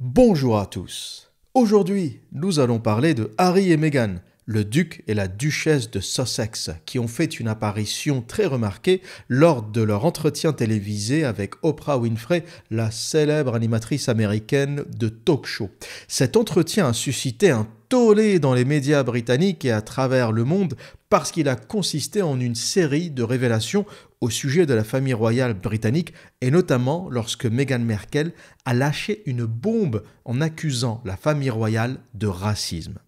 Bonjour à tous. Aujourd'hui, nous allons parler de Harry et Meghan, le duc et la duchesse de Sussex, qui ont fait une apparition très remarquée lors de leur entretien télévisé avec Oprah Winfrey, la célèbre animatrice américaine de talk-show. Cet entretien a suscité un tollé dans les médias britanniques et à travers le monde parce qu'il a consisté en une série de révélations au sujet de la famille royale britannique et notamment lorsque Meghan Markle a lâché une bombe en accusant la famille royale de racisme.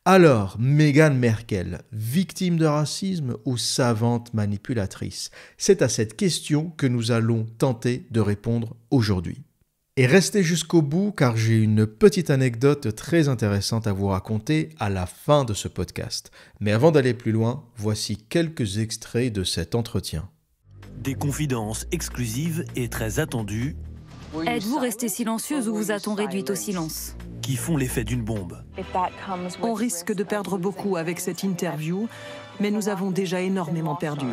Alors, Meghan Markle, victime de racisme ou savante manipulatrice? C'est à cette question que nous allons tenter de répondre aujourd'hui. Et restez jusqu'au bout car j'ai une petite anecdote très intéressante à vous raconter à la fin de ce podcast. Mais avant d'aller plus loin, voici quelques extraits de cet entretien. Des confidences exclusives et très attendues. Êtes-vous restée silencieuse ou vous a-t-on réduite au silence? Qui font l'effet d'une bombe. On risque de perdre beaucoup avec cette interview, mais nous avons déjà énormément perdu.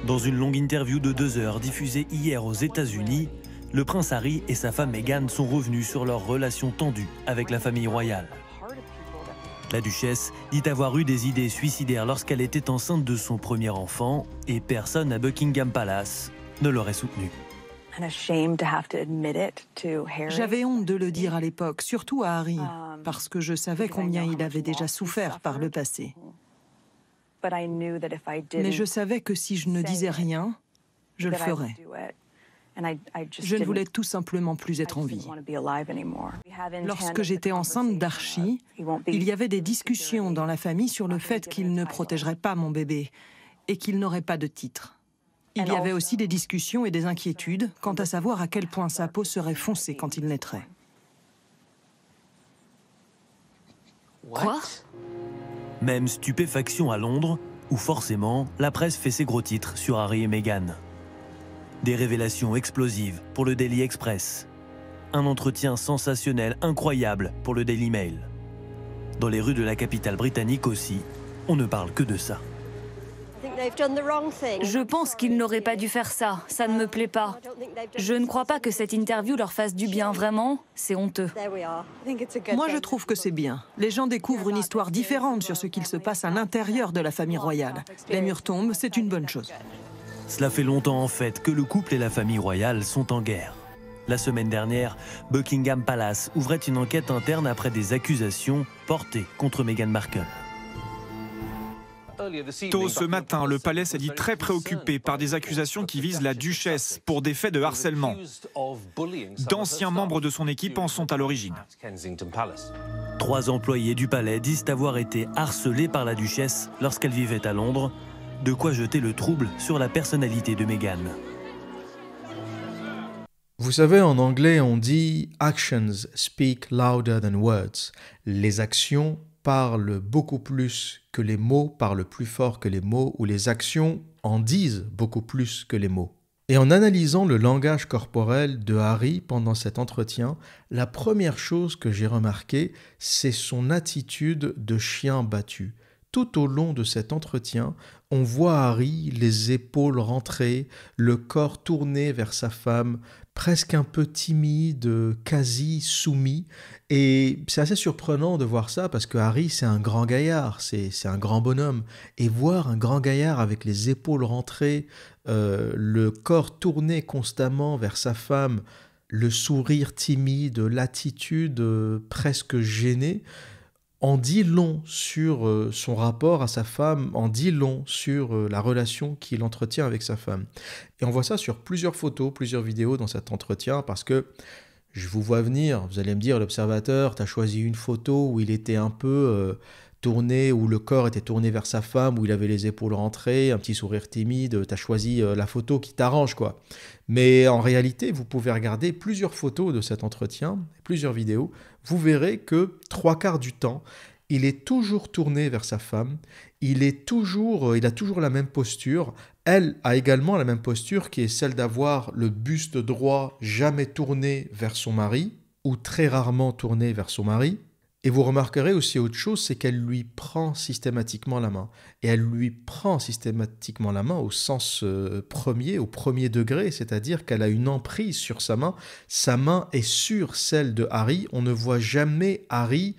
Dans une longue interview de 2 heures diffusée hier aux États-Unis, le prince Harry et sa femme Meghan sont revenus sur leur relation tendue avec la famille royale. La duchesse dit avoir eu des idées suicidaires lorsqu'elle était enceinte de son premier enfant et personne à Buckingham Palace ne l'aurait soutenue. J'avais honte de le dire à l'époque, surtout à Harry, parce que je savais combien il avait déjà souffert par le passé. Mais je savais que si je ne disais rien, je le ferais. Je ne voulais tout simplement plus être en vie. Lorsque j'étais enceinte d'Archie, il y avait des discussions dans la famille sur le fait qu'il ne protégerait pas mon bébé et qu'il n'aurait pas de titre. Il y avait aussi des discussions et des inquiétudes quant à savoir à quel point sa peau serait foncée quand il naîtrait. Quoi? Même stupéfaction à Londres, où forcément la presse fait ses gros titres sur Harry et Meghan. Des révélations explosives pour le Daily Express. Un entretien sensationnel incroyable pour le Daily Mail. Dans les rues de la capitale britannique aussi, on ne parle que de ça. Je pense qu'ils n'auraient pas dû faire ça, ça ne me plaît pas. Je ne crois pas que cette interview leur fasse du bien, vraiment, c'est honteux. Moi, je trouve que c'est bien. Les gens découvrent une histoire différente sur ce qu'il se passe à l'intérieur de la famille royale. Les murs tombent, c'est une bonne chose. Cela fait longtemps en fait que le couple et la famille royale sont en guerre. La semaine dernière, Buckingham Palace ouvrait une enquête interne après des accusations portées contre Meghan Markle. Tôt ce matin, le palais s'est dit très préoccupé par des accusations qui visent la duchesse pour des faits de harcèlement. D'anciens membres de son équipe en sont à l'origine. 3 employés du palais disent avoir été harcelés par la duchesse lorsqu'elle vivait à Londres, de quoi jeter le trouble sur la personnalité de Meghan. Vous savez, en anglais, on dit « actions speak louder than words ». Les actions parlent beaucoup plus que les mots, parlent plus fort que les mots, ou les actions en disent beaucoup plus que les mots. Et en analysant le langage corporel de Harry pendant cet entretien, la première chose que j'ai remarquée, c'est son attitude de chien battu. Tout au long de cet entretien, on voit Harry les épaules rentrées, le corps tourné vers sa femme, presque un peu timide, quasi soumis. Et c'est assez surprenant de voir ça parce que Harry, c'est un grand gaillard, c'est un grand bonhomme. Et voir un grand gaillard avec les épaules rentrées, le corps tourné constamment vers sa femme, le sourire timide, l'attitude presque gênée, en dit long sur son rapport à sa femme, en dit long sur la relation qu'il entretient avec sa femme. Et on voit ça sur plusieurs photos, plusieurs vidéos dans cet entretien, parce que je vous vois venir, vous allez me dire, l'observateur, tu as choisi une photo où il était un peu tourné, où le corps était tourné vers sa femme, où il avait les épaules rentrées, un petit sourire timide, tu as choisi la photo qui t'arrange, quoi. Mais en réalité, vous pouvez regarder plusieurs photos de cet entretien, plusieurs vidéos, vous verrez que 3/4 du temps, il est toujours tourné vers sa femme, il a toujours la même posture, elle a également la même posture qui est celle d'avoir le buste droit jamais tourné vers son mari, ou très rarement tourné vers son mari. Et vous remarquerez aussi autre chose, c'est qu'elle lui prend systématiquement la main. Et elle lui prend systématiquement la main au sens premier, au premier degré, c'est-à-dire qu'elle a une emprise sur sa main. Sa main est sur celle de Harry. On ne voit jamais Harry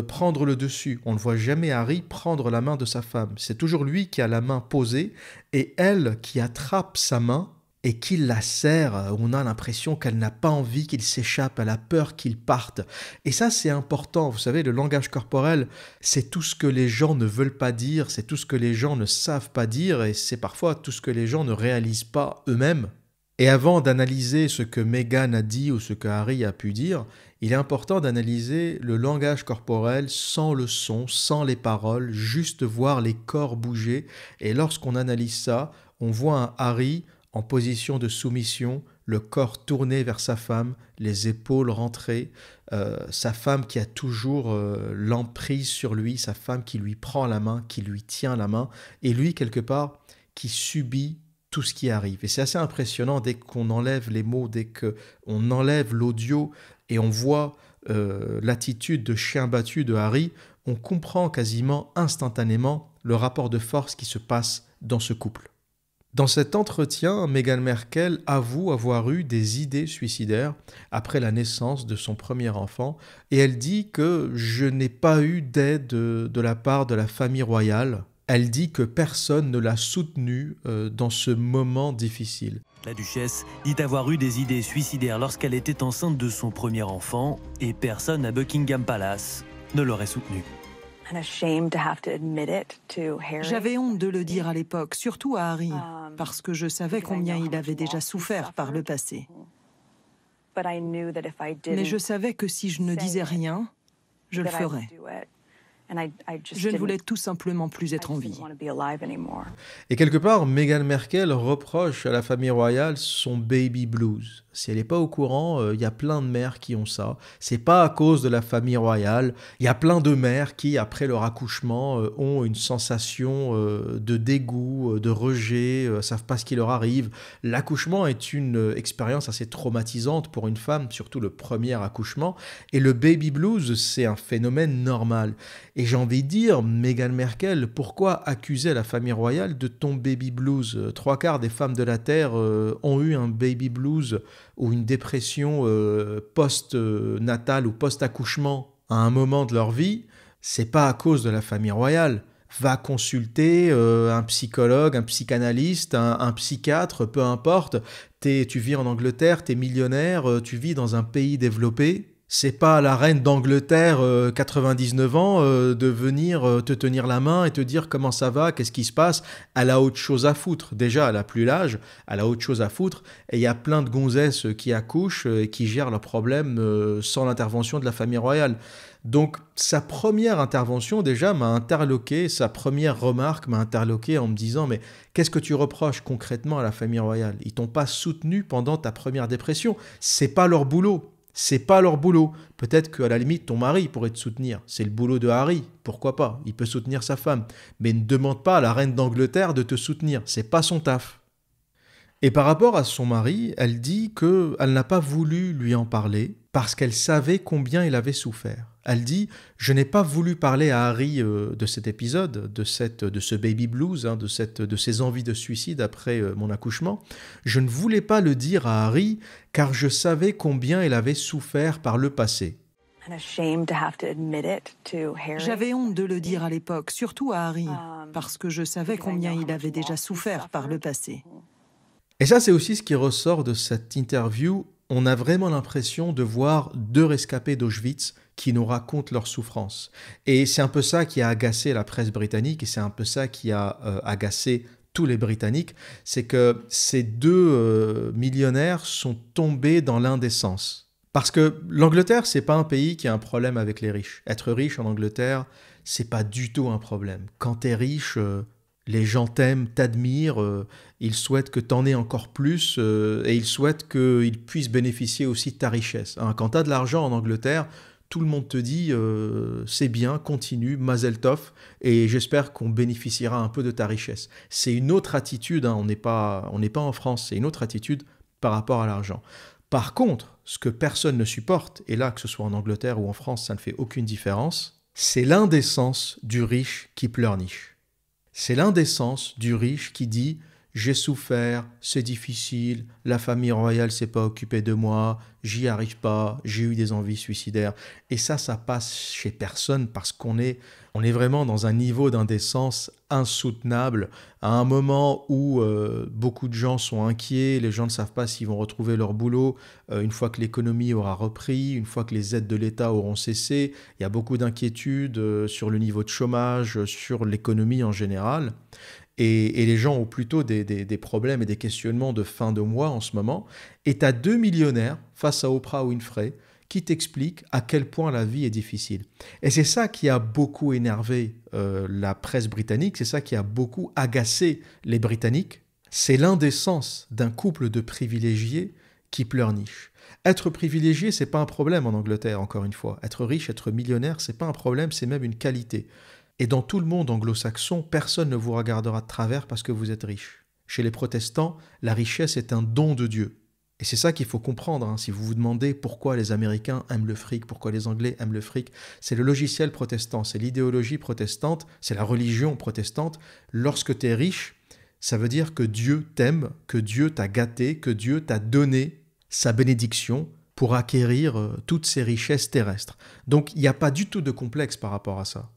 prendre le dessus. On ne voit jamais Harry prendre la main de sa femme. C'est toujours lui qui a la main posée et elle qui attrape sa main et qui la serre. On a l'impression qu'elle n'a pas envie qu'il s'échappe, elle a peur qu'il parte. Et ça, c'est important. Vous savez, le langage corporel, c'est tout ce que les gens ne veulent pas dire, c'est tout ce que les gens ne savent pas dire, et c'est parfois tout ce que les gens ne réalisent pas eux-mêmes. Et avant d'analyser ce que Meghan a dit ou ce que Harry a pu dire, il est important d'analyser le langage corporel sans le son, sans les paroles, juste voir les corps bouger. Et lorsqu'on analyse ça, on voit un Harry en position de soumission, le corps tourné vers sa femme, les épaules rentrées, sa femme qui a toujours l'emprise sur lui, sa femme qui lui prend la main, qui lui tient la main, et lui, quelque part, qui subit tout ce qui arrive. Et c'est assez impressionnant dès qu'on enlève les mots, dès qu'on enlève l'audio et on voit l'attitude de chien battu de Harry, on comprend quasiment instantanément le rapport de force qui se passe dans ce couple. Dans cet entretien, Meghan Markle avoue avoir eu des idées suicidaires après la naissance de son premier enfant et elle dit que « je n'ai pas eu d'aide de la part de la famille royale ». Elle dit que personne ne l'a soutenue dans ce moment difficile. La duchesse dit avoir eu des idées suicidaires lorsqu'elle était enceinte de son premier enfant et personne à Buckingham Palace ne l'aurait soutenue. J'avais honte de le dire à l'époque, surtout à Harry, parce que je savais combien il avait déjà souffert par le passé. Mais je savais que si je ne disais rien, je le ferais. Je ne voulais tout simplement plus être en vie. Et quelque part, Meghan Markle reproche à la famille royale son baby blues. Si elle n'est pas au courant, il y a plein de mères qui ont ça. C'est pas à cause de la famille royale. Il y a plein de mères qui, après leur accouchement, ont une sensation de dégoût, de rejet, savent pas ce qui leur arrive. L'accouchement est une expérience assez traumatisante pour une femme, surtout le premier accouchement. Et le baby blues, c'est un phénomène normal. Et j'ai envie de dire, Meghan Markle, pourquoi accuser la famille royale de ton baby blues ? 3/4 des femmes de la Terre ont eu un baby blues ou une dépression post-natale ou post-accouchement à un moment de leur vie. C'est pas à cause de la famille royale. Va consulter un psychologue, un psychanalyste, un psychiatre, peu importe. Tu vis en Angleterre, tu es millionnaire, tu vis dans un pays développé. C'est pas la reine d'Angleterre, 99 ans, de venir te tenir la main et te dire comment ça va, qu'est-ce qui se passe. Elle a autre chose à foutre. Déjà, elle a plus l'âge, elle a autre chose à foutre. Et il y a plein de gonzesses qui accouchent et qui gèrent leurs problèmes sans l'intervention de la famille royale. Donc, sa première intervention, déjà, m'a interloqué, sa première remarque m'a interloqué en me disant « Mais qu'est-ce que tu reproches concrètement à la famille royale ? Ils t'ont pas soutenu pendant ta première dépression. C'est pas leur boulot. C'est pas leur boulot. Peut-être qu'à la limite, ton mari pourrait te soutenir. C'est le boulot de Harry. Pourquoi pas ? Il peut soutenir sa femme. Mais ne demande pas à la reine d'Angleterre de te soutenir. C'est pas son taf. » Et par rapport à son mari, elle dit qu'elle n'a pas voulu lui en parler parce qu'elle savait combien il avait souffert. Elle dit « Je n'ai pas voulu parler à Harry de cet épisode, de ce baby blues, de ses envies de suicide après mon accouchement. Je ne voulais pas le dire à Harry car je savais combien il avait souffert par le passé. » J'avais honte de le dire à l'époque, surtout à Harry, parce que je savais combien il avait déjà souffert par le passé. Et ça, c'est aussi ce qui ressort de cette interview. On a vraiment l'impression de voir deux rescapés d'Auschwitz qui nous racontent leur souffrance. Et c'est un peu ça qui a agacé la presse britannique et c'est un peu ça qui a agacé tous les Britanniques, c'est que ces deux millionnaires sont tombés dans l'indécence. Parce que l'Angleterre, c'est pas un pays qui a un problème avec les riches. Être riche en Angleterre, c'est pas du tout un problème. Quand t'es riche, les gens t'aiment, t'admirent, ils souhaitent que t'en aies encore plus et ils souhaitent qu'ils puissent bénéficier aussi de ta richesse. Quand t'as de l'argent en Angleterre, tout le monde te dit c'est bien, continue, mazel tov, et j'espère qu'on bénéficiera un peu de ta richesse. C'est une autre attitude, on n'est pas en France, c'est une autre attitude par rapport à l'argent. Par contre, ce que personne ne supporte, et là, que ce soit en Angleterre ou en France, ça ne fait aucune différence, c'est l'indécence du riche qui pleurniche. C'est l'indécence du riche qui dit « j'ai souffert, c'est difficile, la famille royale s'est pas occupée de moi, j'y arrive pas, j'ai eu des envies suicidaires ». Et ça passe chez personne parce qu'on est vraiment dans un niveau d'indécence insoutenable, à un moment où beaucoup de gens sont inquiets, les gens ne savent pas s'ils vont retrouver leur boulot une fois que l'économie aura repris, une fois que les aides de l'État auront cessé. Il y a beaucoup d'inquiétudes sur le niveau de chômage, sur l'économie en général. Et les gens ont plutôt des problèmes et des questionnements de fin de mois en ce moment. Et tu as 2 millionnaires face à Oprah Winfrey qui t'expliquent à quel point la vie est difficile. Et c'est ça qui a beaucoup énervé la presse britannique, c'est ça qui a beaucoup agacé les Britanniques. C'est l'indécence d'un couple de privilégiés qui pleurniche. Être privilégié, c'est pas un problème en Angleterre, encore une fois. Être riche, être millionnaire, c'est pas un problème, c'est même une qualité. Et dans tout le monde anglo-saxon, personne ne vous regardera de travers parce que vous êtes riche. Chez les protestants, la richesse est un don de Dieu. Et c'est ça qu'il faut comprendre, hein. Si vous vous demandez pourquoi les Américains aiment le fric, pourquoi les Anglais aiment le fric, c'est le logiciel protestant, c'est l'idéologie protestante, c'est la religion protestante. Lorsque tu es riche, ça veut dire que Dieu t'aime, que Dieu t'a gâté, que Dieu t'a donné sa bénédiction pour acquérir toutes ces richesses terrestres. Donc il n'y a pas du tout de complexe par rapport à ça.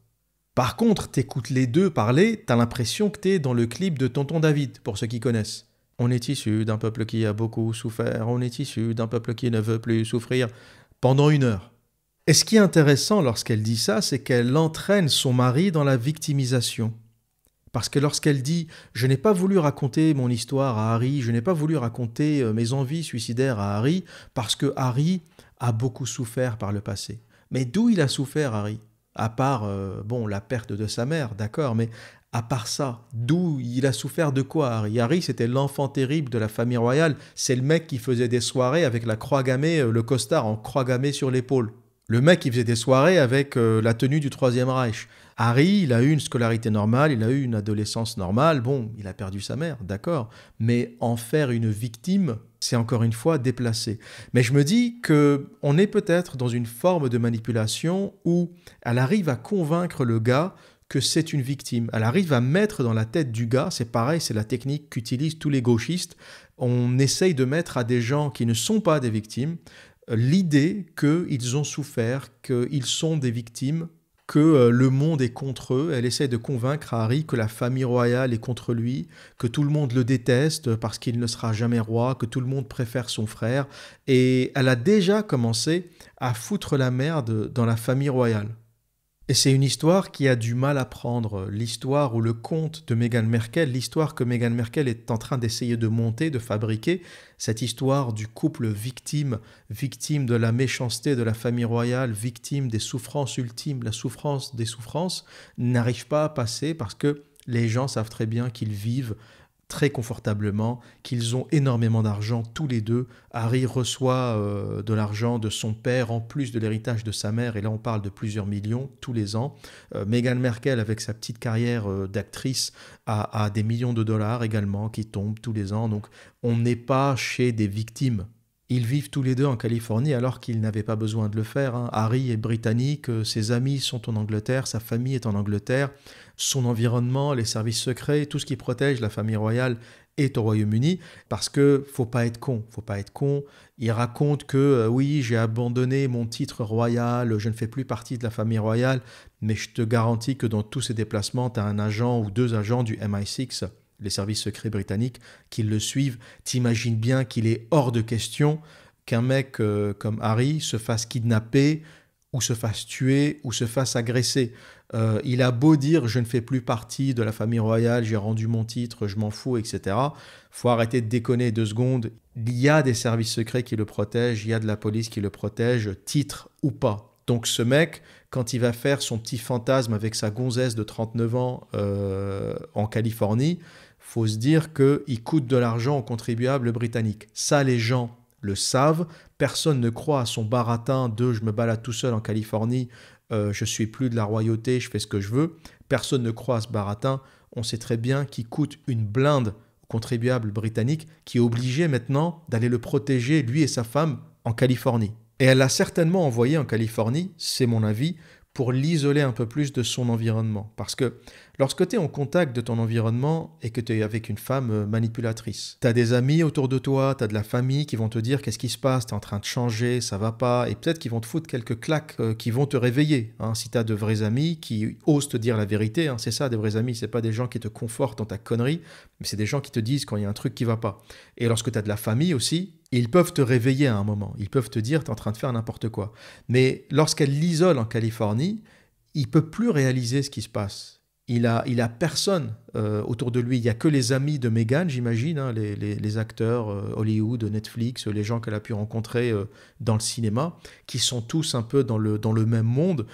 Par contre, t'écoutes les deux parler, t'as l'impression que t'es dans le clip de Tonton David, pour ceux qui connaissent. On est issu d'un peuple qui a beaucoup souffert, on est issu d'un peuple qui ne veut plus souffrir, pendant 1 heure. Et ce qui est intéressant lorsqu'elle dit ça, c'est qu'elle entraîne son mari dans la victimisation. Parce que lorsqu'elle dit « je n'ai pas voulu raconter mon histoire à Harry, je n'ai pas voulu raconter mes envies suicidaires à Harry, parce que Harry a beaucoup souffert par le passé. » Mais d'où il a souffert, Harry ? À part, la perte de sa mère, d'accord, mais à part ça, d'où il a souffert de quoi, Harry ? Harry, c'était l'enfant terrible de la famille royale. C'est le mec qui faisait des soirées avec la croix gammée, le costard en croix gammée sur l'épaule. Le mec qui faisait des soirées avec la tenue du Troisième Reich. Harry, il a eu une scolarité normale, il a eu une adolescence normale. Bon, il a perdu sa mère, d'accord, mais en faire une victime, c'est encore une fois déplacé. Mais je me dis qu'on est peut-être dans une forme de manipulation où elle arrive à convaincre le gars que c'est une victime. Elle arrive à mettre dans la tête du gars, c'est pareil, c'est la technique qu'utilisent tous les gauchistes, on essaye de mettre à des gens qui ne sont pas des victimes l'idée qu'ils ont souffert, qu'ils sont des victimes, que le monde est contre eux. Elle essaie de convaincre Harry que la famille royale est contre lui, que tout le monde le déteste parce qu'il ne sera jamais roi, que tout le monde préfère son frère. Et elle a déjà commencé à foutre la merde dans la famille royale. Et c'est une histoire qui a du mal à prendre, l'histoire ou le conte de Meghan Merkel, l'histoire que Meghan Merkel est en train d'essayer de monter, de fabriquer, cette histoire du couple victime de la méchanceté de la famille royale, victime des souffrances ultimes, la souffrance des souffrances, n'arrive pas à passer parce que les gens savent très bien qu'ils vivent très confortablement, qu'ils ont énormément d'argent tous les deux. Harry reçoit de l'argent de son père en plus de l'héritage de sa mère, et là on parle de plusieurs millions tous les ans. Meghan Merkel, avec sa petite carrière d'actrice, a des millions de dollars également qui tombent tous les ans, donc on n'est pas chez des victimes. Ils vivent tous les deux en Californie alors qu'ils n'avaient pas besoin de le faire, hein. Harry est britannique, ses amis sont en Angleterre, sa famille est en Angleterre, son environnement, les services secrets, tout ce qui protège la famille royale est au Royaume-Uni, parce que faut pas être con. Il raconte que oui, j'ai abandonné mon titre royal, je ne fais plus partie de la famille royale, mais je te garantis que dans tous ces déplacements, tu as un agent ou 2 agents du MI6, les services secrets britanniques, qui le suivent. T'imagines bien qu'il est hors de question qu'un mec comme Harry se fasse kidnapper, ou se fasse tuer, ou se fasse agresser. Il a beau dire « je ne fais plus partie de la famille royale, j'ai rendu mon titre, je m'en fous, etc. » Faut arrêter de déconner 2 secondes. Il y a des services secrets qui le protègent, il y a de la police qui le protège, titre ou pas. Donc ce mec, quand il va faire son petit fantasme avec sa gonzesse de 39 ans en Californie, faut se dire qu'il coûte de l'argent aux contribuables britanniques. Ça, les gens le savent. Personne ne croit à son baratin de « je me balade tout seul en Californie, je suis plus de la royauté, je fais ce que je veux ». Personne ne croit à ce baratin. On sait très bien qu'il coûte une blinde aux contribuables britanniques, qui est obligé maintenant d'aller le protéger, lui et sa femme, en Californie. Et elle l'a certainement envoyé en Californie, c'est mon avis, pour l'isoler un peu plus de son environnement. Parce que lorsque tu es en contact de ton environnement et que tu es avec une femme manipulatrice, tu as des amis autour de toi, tu as de la famille qui vont te dire qu'est-ce qui se passe, tu es en train de changer, ça va pas, et peut-être qu'ils vont te foutre quelques claques qui vont te réveiller. Hein, si tu as de vrais amis qui osent te dire la vérité, hein, c'est ça des vrais amis, c'est pas des gens qui te confortent dans ta connerie, mais c'est des gens qui te disent quand il y a un truc qui va pas. Et lorsque tu as de la famille aussi, ils peuvent te réveiller à un moment. Ils peuvent te dire, tu es en train de faire n'importe quoi. Mais lorsqu'elle l'isole en Californie, il ne peut plus réaliser ce qui se passe. Il a personne autour de lui. Il n'y a que les amis de Meghan, j'imagine, hein, les acteurs Hollywood, Netflix, les gens qu'elle a pu rencontrer dans le cinéma, qui sont tous un peu dans le même monde.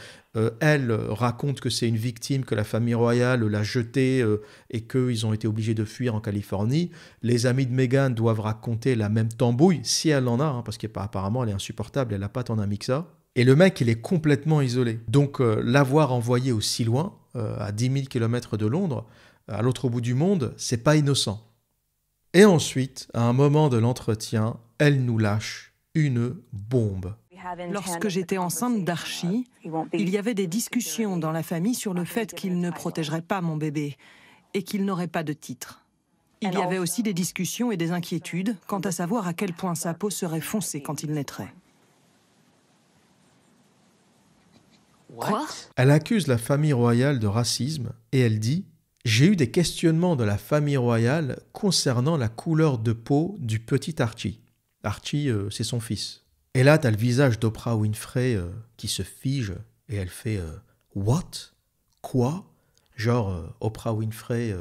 Elle raconte que c'est une victime, que la famille royale l'a jetée et qu'ils ont été obligés de fuir en Californie. Les amis de Meghan doivent raconter la même tambouille, si elle en a, hein, parce qu'apparemment elle est insupportable, elle n'a pas tant d'amis que ça. Et le mec, il est complètement isolé. Donc l'avoir envoyé aussi loin, à 10 000 km de Londres, à l'autre bout du monde, c'est pas innocent. Et ensuite, à un moment de l'entretien, elle nous lâche une bombe. Lorsque j'étais enceinte d'Archie, il y avait des discussions dans la famille sur le fait qu'il ne protégerait pas mon bébé et qu'il n'aurait pas de titre. Il y avait aussi des discussions et des inquiétudes quant à savoir à quel point sa peau serait foncée quand il naîtrait. Quoi? Elle accuse la famille royale de racisme et elle dit « J'ai eu des questionnements de la famille royale concernant la couleur de peau du petit Archie. » Archie, c'est son fils. Et là, tu as le visage d'Oprah Winfrey qui se fige et elle fait « What? Quoi ?» Genre Oprah Winfrey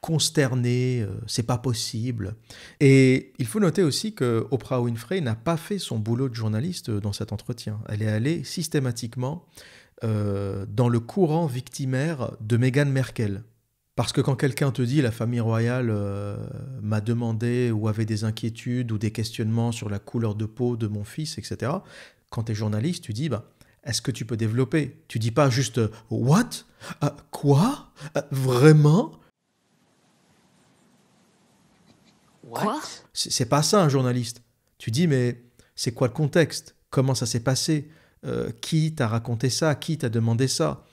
consternée, c'est pas possible. Et il faut noter aussi que Oprah Winfrey n'a pas fait son boulot de journaliste dans cet entretien. Elle est allée systématiquement dans le courant victimaire de Meghan Merkel. Parce que quand quelqu'un te dit « la famille royale m'a demandé ou avait des inquiétudes ou des questionnements sur la couleur de peau de mon fils, etc. » Quand tu es journaliste, tu dis « est-ce que tu peux développer ?» Tu dis pas juste « What? Quoi? Vraiment ?» Quoi? C'est pas ça un journaliste. Tu dis « mais c'est quoi le contexte? Comment ça s'est passé? Qui t'a raconté ça? Qui t'a demandé ça ?»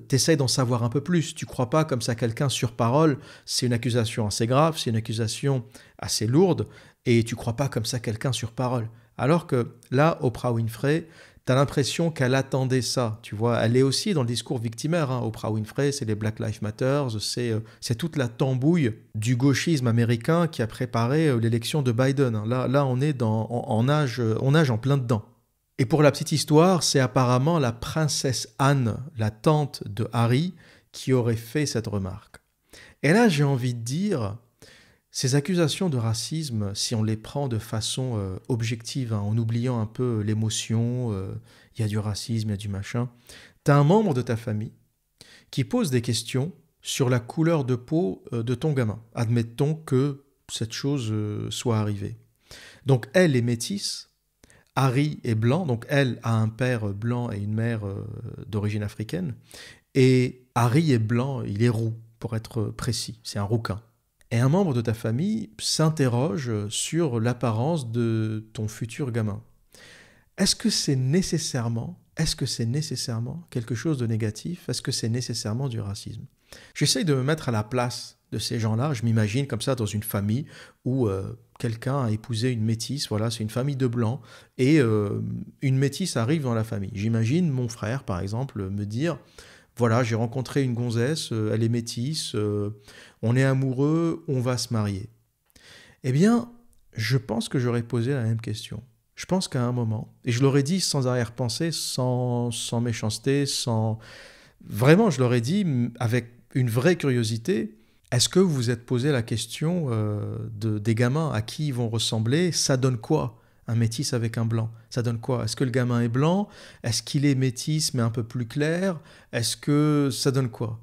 T'essayes d'en savoir un peu plus. Tu crois pas comme ça quelqu'un sur parole. C'est une accusation assez grave, c'est une accusation assez lourde, et tu crois pas comme ça quelqu'un sur parole. Alors que là, Oprah Winfrey, t'as l'impression qu'elle attendait ça. Tu vois, elle est aussi dans le discours victimaire. Hein. Oprah Winfrey, c'est les Black Lives Matter, c'est toute la tambouille du gauchisme américain qui a préparé l'élection de Biden. Hein. Là, on est on nage en plein dedans. Et pour la petite histoire, c'est apparemment la princesse Anne, la tante de Harry, qui aurait fait cette remarque. Et là, j'ai envie de dire, ces accusations de racisme, si on les prend de façon objective, hein, en oubliant un peu l'émotion, il y a du racisme, il y a du machin, tu as un membre de ta famille qui pose des questions sur la couleur de peau de ton gamin. Admettons que cette chose soit arrivée. Donc elle est métisse, Harry est blanc, donc elle a un père blanc et une mère d'origine africaine. Et Harry est blanc, il est roux, pour être précis, c'est un rouquin. Et un membre de ta famille s'interroge sur l'apparence de ton futur gamin. Est-ce que c'est nécessairement quelque chose de négatif? Est-ce que c'est nécessairement du racisme? J'essaye de me mettre à la place de ces gens-là. Je m'imagine comme ça dans une famille où quelqu'un a épousé une métisse, voilà, c'est une famille de blancs, et une métisse arrive dans la famille. J'imagine mon frère, par exemple, me dire, voilà, j'ai rencontré une gonzesse, elle est métisse, on est amoureux, on va se marier. Eh bien, je pense que j'aurais posé la même question. Je pense qu'à un moment, et je l'aurais dit sans arrière-pensée, sans méchanceté, Vraiment, je l'aurais dit avec une vraie curiosité. Est-ce que vous vous êtes posé la question des gamins, à qui ils vont ressembler? Ça donne quoi, un métis avec un blanc? Ça donne quoi? Est-ce que le gamin est blanc? Est-ce qu'il est métis mais un peu plus clair? Est-ce que ça donne quoi?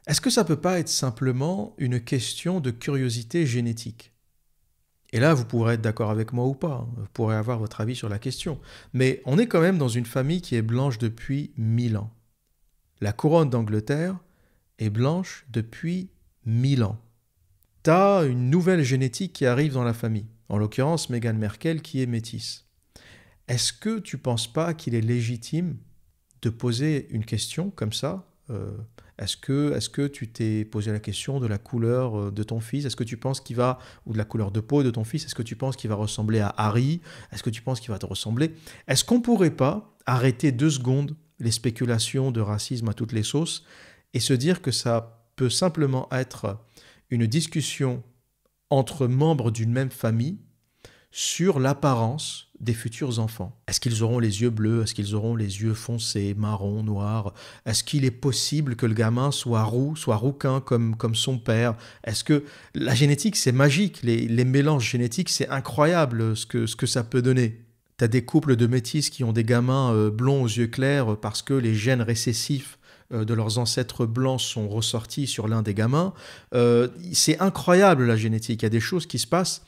Est-ce que ça peut pas être simplement une question de curiosité génétique? Et là, vous pourrez être d'accord avec moi ou pas, vous pourrez avoir votre avis sur la question. Mais on est quand même dans une famille qui est blanche depuis 1000 ans. La couronne d'Angleterre est blanche depuis 1000 ans. T'as une nouvelle génétique qui arrive dans la famille, en l'occurrence Meghan Merkel qui est métisse. Est-ce que tu ne penses pas qu'il est légitime de poser une question comme ça? Est-ce que tu t'es posé la question de la couleur de ton fils? Est-ce que tu penses qu'il va, ou de la couleur de peau de ton fils, est-ce que tu penses qu'il va ressembler à Harry? Est-ce que tu penses qu'il va te ressembler? Est-ce qu'on ne pourrait pas arrêter 2 secondes les spéculations de racisme à toutes les sauces et se dire que ça peut simplement être une discussion entre membres d'une même famille sur l'apparence des futurs enfants? Est-ce qu'ils auront les yeux bleus? Est-ce qu'ils auront les yeux foncés, marron, noirs? Est-ce qu'il est possible que le gamin soit roux, soit rouquin comme son père? Est-ce que la génétique, c'est magique, les mélanges génétiques, c'est incroyable ce que ça peut donner. Tu as des couples de métis qui ont des gamins blonds aux yeux clairs parce que les gènes récessifs de leurs ancêtres blancs sont ressortis sur l'un des gamins. C'est incroyable la génétique, il y a des choses qui se passent.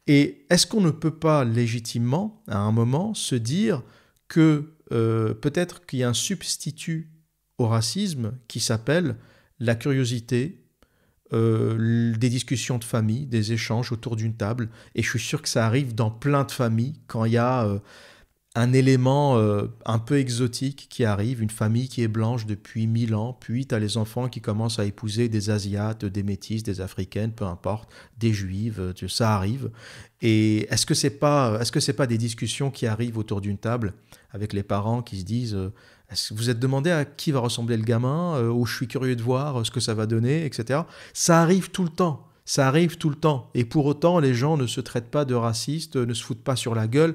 Et est-ce qu'on ne peut pas légitimement, à un moment, se dire que peut-être qu'il y a un substitut au racisme qui s'appelle la curiosité, des discussions de famille, des échanges autour d'une table. Et je suis sûr que ça arrive dans plein de familles quand il y a un élément un peu exotique qui arrive, une famille qui est blanche depuis 1000 ans, puis tu as les enfants qui commencent à épouser des Asiates, des Métis, des Africaines, peu importe, des Juives, ça arrive. Et est-ce que c'est pas des discussions qui arrivent autour d'une table avec les parents qui se disent est-ce que vous êtes demandé à qui va ressembler le gamin, ou je suis curieux de voir ce que ça va donner, etc. Ça arrive tout le temps. Ça arrive tout le temps. Et pour autant, les gens ne se traitent pas de racistes, ne se foutent pas sur la gueule.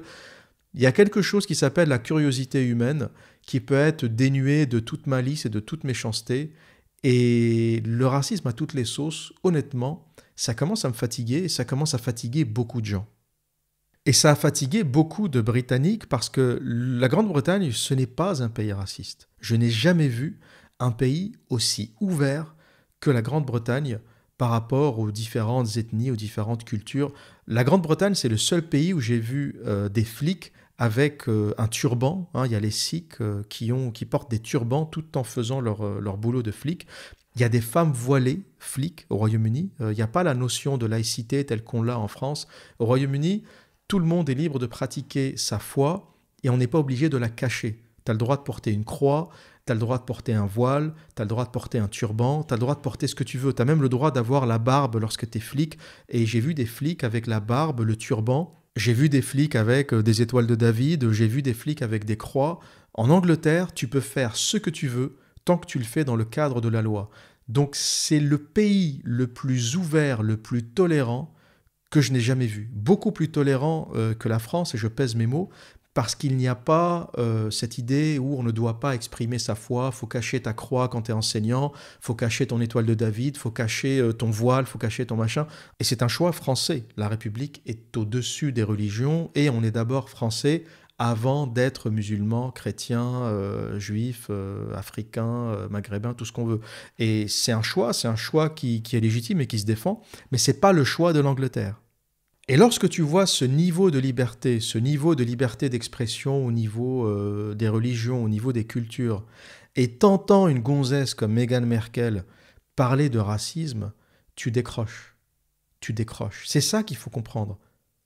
Il y a quelque chose qui s'appelle la curiosité humaine, qui peut être dénuée de toute malice et de toute méchanceté. Et le racisme à toutes les sauces, honnêtement, ça commence à me fatiguer et ça commence à fatiguer beaucoup de gens. Et ça a fatigué beaucoup de Britanniques parce que la Grande-Bretagne, ce n'est pas un pays raciste. Je n'ai jamais vu un pays aussi ouvert que la Grande-Bretagne par rapport aux différentes ethnies, aux différentes cultures. La Grande-Bretagne, c'est le seul pays où j'ai vu des flics avec un turban. Il y a les Sikhs qui portent des turbans tout en faisant leur boulot de flic. Il y a des femmes voilées, flics, au Royaume-Uni. Il n'y a pas la notion de laïcité telle qu'on l'a en France. Au Royaume-Uni, tout le monde est libre de pratiquer sa foi et on n'est pas obligé de la cacher. Tu as le droit de porter une croix, tu as le droit de porter un voile, tu as le droit de porter un turban, tu as le droit de porter ce que tu veux. Tu as même le droit d'avoir la barbe lorsque tu es flic. Et j'ai vu des flics avec la barbe, le turban. J'ai vu des flics avec des étoiles de David. J'ai vu des flics avec des croix. En Angleterre, tu peux faire ce que tu veux tant que tu le fais dans le cadre de la loi. Donc c'est le pays le plus ouvert, le plus tolérant que je n'ai jamais vu. Beaucoup plus tolérant que la France, et je pèse mes mots, parce qu'il n'y a pas cette idée où on ne doit pas exprimer sa foi, faut cacher ta croix quand tu es enseignant, faut cacher ton étoile de David, faut cacher ton voile, faut cacher ton machin. Et c'est un choix français. La République est au-dessus des religions et on est d'abord français avant d'être musulman, chrétien, juif, africain, maghrébin, tout ce qu'on veut. Et c'est un choix qui est légitime et qui se défend, mais c'est pas le choix de l'Angleterre. Et lorsque tu vois ce niveau de liberté d'expression au niveau des religions, au niveau des cultures, et t'entends une gonzesse comme Meghan Merkel parler de racisme, tu décroches. Tu décroches. C'est ça qu'il faut comprendre.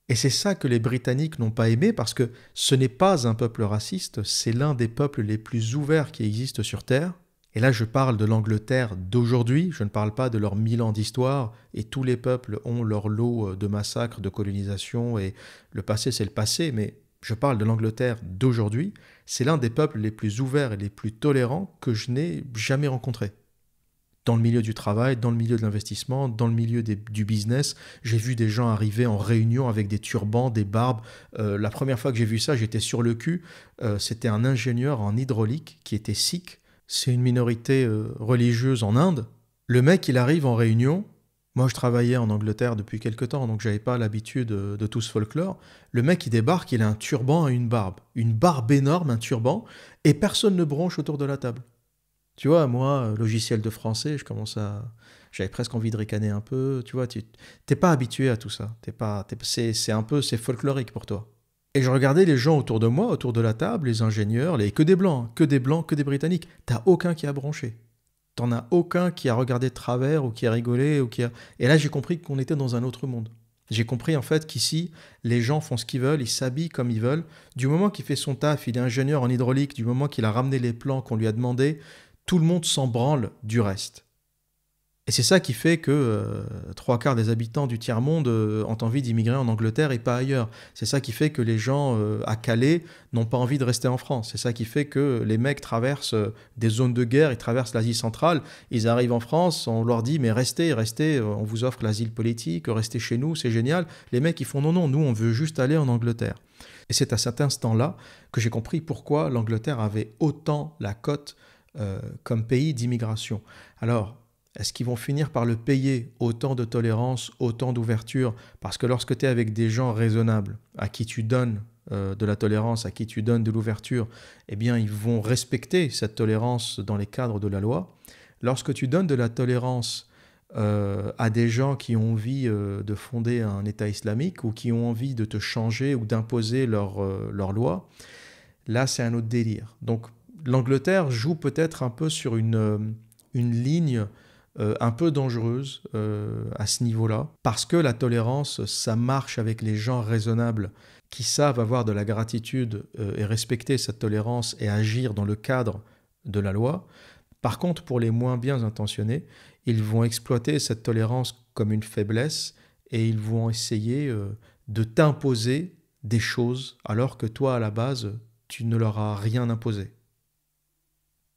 Et c'est ça que les Britanniques n'ont pas aimé parce que ce n'est pas un peuple raciste, c'est l'un des peuples les plus ouverts qui existent sur Terre. Et là, je parle de l'Angleterre d'aujourd'hui, je ne parle pas de leurs 1000 ans d'histoire, et tous les peuples ont leur lot de massacres, de colonisation, et le passé, c'est le passé, mais je parle de l'Angleterre d'aujourd'hui, c'est l'un des peuples les plus ouverts et les plus tolérants que je n'ai jamais rencontrés. Dans le milieu du travail, dans le milieu de l'investissement, dans le milieu du business, j'ai vu des gens arriver en réunion avec des turbans, des barbes. La première fois que j'ai vu ça, j'étais sur le cul. C'était un ingénieur en hydraulique qui était sikh. C'est une minorité religieuse en Inde. Le mec, il arrive en réunion. Moi, je travaillais en Angleterre depuis quelque temps, donc je n'avais pas l'habitude de tout ce folklore. Le mec, il débarque, il a un turban et une barbe. Une barbe énorme, un turban, et personne ne bronche autour de la table. Tu vois, moi, logiciel de français, j'avais presque envie de ricaner un peu. Tu vois, t'es pas habitué à tout ça. C'est folklorique pour toi. Et je regardais les gens autour de moi, autour de la table, les ingénieurs, que des blancs, que des britanniques. T'as aucun qui a bronché. T'en as aucun qui a regardé de travers ou qui a rigolé. Et là, j'ai compris qu'on était dans un autre monde. J'ai compris en fait qu'ici, les gens font ce qu'ils veulent, ils s'habillent comme ils veulent. Du moment qu'il fait son taf, il est ingénieur en hydraulique, du moment qu'il a ramené les plans qu'on lui a demandé, tout le monde s'en branle du reste. Et c'est ça qui fait que 3/4 des habitants du tiers-monde ont envie d'immigrer en Angleterre et pas ailleurs. C'est ça qui fait que les gens à Calais n'ont pas envie de rester en France. C'est ça qui fait que les mecs traversent des zones de guerre, ils traversent l'Asie centrale, ils arrivent en France, on leur dit « mais restez, restez, on vous offre l'asile politique, restez chez nous, c'est génial ». Les mecs ils font « non, non, nous on veut juste aller en Angleterre ». Et c'est à cet instant-là que j'ai compris pourquoi l'Angleterre avait autant la cote comme pays d'immigration. Alors, est-ce qu'ils vont finir par le payer, autant de tolérance, autant d'ouverture? Parce que lorsque tu es avec des gens raisonnables, à qui tu donnes de la tolérance, à qui tu donnes de l'ouverture, eh bien ils vont respecter cette tolérance dans les cadres de la loi. Lorsque tu donnes de la tolérance à des gens qui ont envie de fonder un État islamique ou qui ont envie de te changer ou d'imposer leur loi, là c'est un autre délire. Donc l'Angleterre joue peut-être un peu sur une ligne un peu dangereuse à ce niveau-là, parce que la tolérance, ça marche avec les gens raisonnables qui savent avoir de la gratitude et respecter cette tolérance et agir dans le cadre de la loi. Par contre, pour les moins bien intentionnés, ils vont exploiter cette tolérance comme une faiblesse et ils vont essayer de t'imposer des choses alors que toi, à la base, tu ne leur as rien imposé.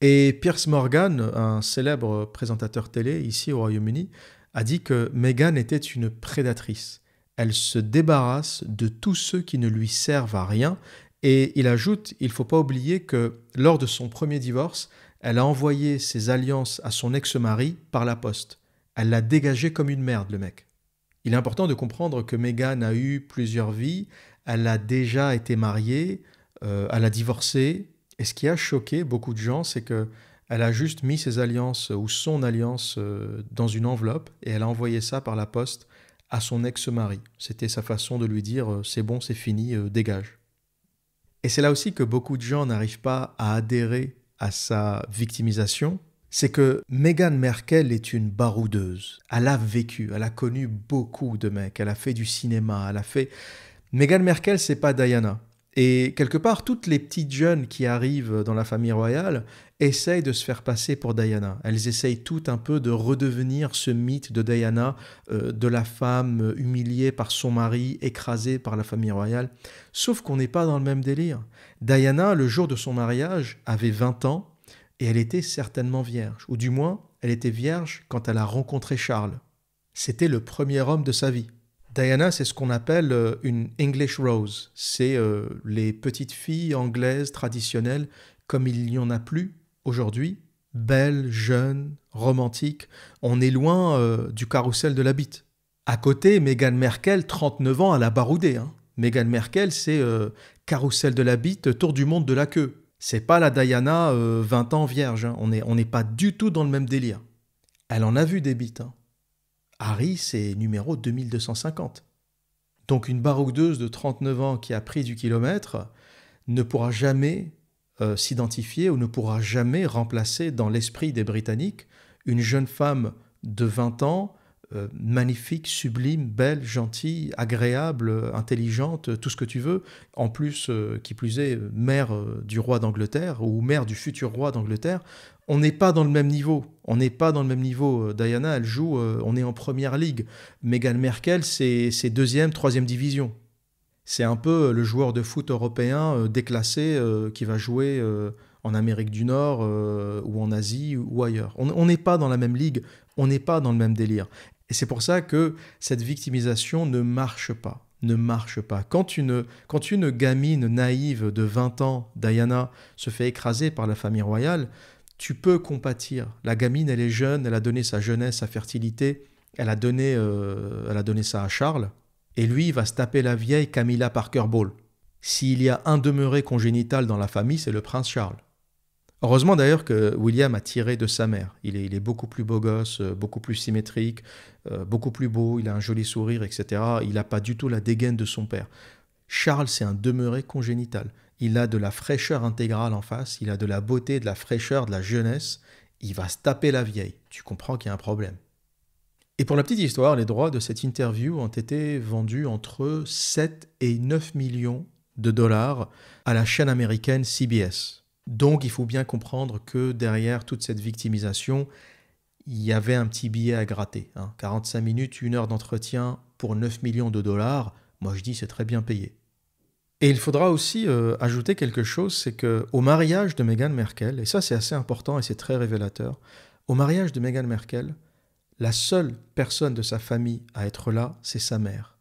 Et Piers Morgan, un célèbre présentateur télé ici au Royaume-Uni, a dit que Meghan était une prédatrice. Elle se débarrasse de tous ceux qui ne lui servent à rien. Et il ajoute, il ne faut pas oublier que lors de son premier divorce, elle a envoyé ses alliances à son ex-mari par la poste. Elle l'a dégagé comme une merde, le mec. Il est important de comprendre que Meghan a eu plusieurs vies. Elle a déjà été mariée, elle a divorcé. Et ce qui a choqué beaucoup de gens, c'est qu'elle a juste mis ses alliances ou son alliance dans une enveloppe et elle a envoyé ça par la poste à son ex-mari. C'était sa façon de lui dire « c'est bon, c'est fini, dégage ». Et c'est là aussi que beaucoup de gens n'arrivent pas à adhérer à sa victimisation. C'est que Meghan Markle est une baroudeuse. Elle a vécu, elle a connu beaucoup de mecs, elle a fait du cinéma, elle a fait... Meghan Markle, c'est pas Diana. Et quelque part, toutes les petites jeunes qui arrivent dans la famille royale essayent de se faire passer pour Diana. Elles essayent toutes un peu de redevenir ce mythe de Diana, de la femme humiliée par son mari, écrasée par la famille royale. Sauf qu'on n'est pas dans le même délire. Diana, le jour de son mariage, avait 20 ans et elle était certainement vierge. Ou du moins, elle était vierge quand elle a rencontré Charles. C'était le premier homme de sa vie. Diana, c'est ce qu'on appelle une English Rose. C'est les petites filles anglaises traditionnelles comme il n'y en a plus aujourd'hui. Belles, jeunes, romantiques. On est loin du carrousel de la bite. À côté, Meghan Markle, 39 ans, elle a baroudé. Meghan Markle, c'est carrousel de la bite, tour du monde de la queue. C'est pas la Diana 20 ans vierge. On n'est pas du tout dans le même délire. Elle en a vu des bites. Harry, c'est numéro 2250. Donc une baroudeuse de 39 ans qui a pris du kilomètre ne pourra jamais s'identifier ou ne pourra jamais remplacer dans l'esprit des Britanniques une jeune femme de 20 ans, magnifique, sublime, belle, gentille, agréable, intelligente, tout ce que tu veux. En plus, qui plus est, mère du roi d'Angleterre ou mère du futur roi d'Angleterre. On n'est pas dans le même niveau. On n'est pas dans le même niveau. Diana, elle joue, on est en première ligue. Meghan Markle, c'est deuxième, troisième division. C'est un peu le joueur de foot européen déclassé qui va jouer en Amérique du Nord ou en Asie ou ailleurs. On n'est pas dans la même ligue, on n'est pas dans le même délire. Et c'est pour ça que cette victimisation ne marche pas. Ne marche pas. Quand une gamine naïve de 20 ans, Diana, se fait écraser par la famille royale, tu peux compatir. La gamine, elle est jeune, elle a donné sa jeunesse, sa fertilité, elle a donné ça à Charles, et lui, il va se taper la vieille Camilla Parker Bowles. S'il y a un demeuré congénital dans la famille, c'est le prince Charles. Heureusement d'ailleurs que William a tiré de sa mère. Il est beaucoup plus beau gosse, beaucoup plus symétrique, beaucoup plus beau, il a un joli sourire, etc. Il n'a pas du tout la dégaine de son père. Charles, c'est un demeuré congénital. Il a de la fraîcheur intégrale en face, il a de la beauté, de la fraîcheur, de la jeunesse. Il va se taper la vieille. Tu comprends qu'il y a un problème. Et pour la petite histoire, les droits de cette interview ont été vendus entre 7 et 9 millions de dollars à la chaîne américaine CBS. Donc il faut bien comprendre que derrière toute cette victimisation, il y avait un petit billet à gratter. 45 minutes, 1 heure d'entretien pour 9 millions de dollars, moi je dis c'est très bien payé. Et il faudra aussi ajouter quelque chose, c'est qu'au mariage de Meghan Markle, et ça c'est assez important et c'est très révélateur, au mariage de Meghan Markle, la seule personne de sa famille à être là, c'est sa mère.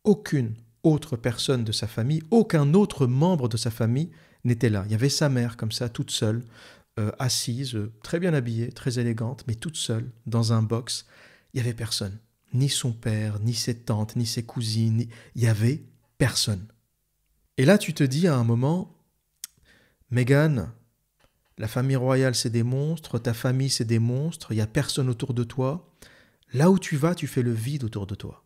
Aucune autre personne de sa famille, aucun autre membre de sa famille n'était là. Il y avait sa mère comme ça, toute seule, assise, très bien habillée, très élégante, mais toute seule, dans un box. Il n'y avait personne. Ni son père, ni ses tantes, ni ses cousines. Il n'y avait personne. Et là, tu te dis à un moment, Meghan, la famille royale, c'est des monstres, ta famille, c'est des monstres, il n'y a personne autour de toi. Là où tu vas, tu fais le vide autour de toi.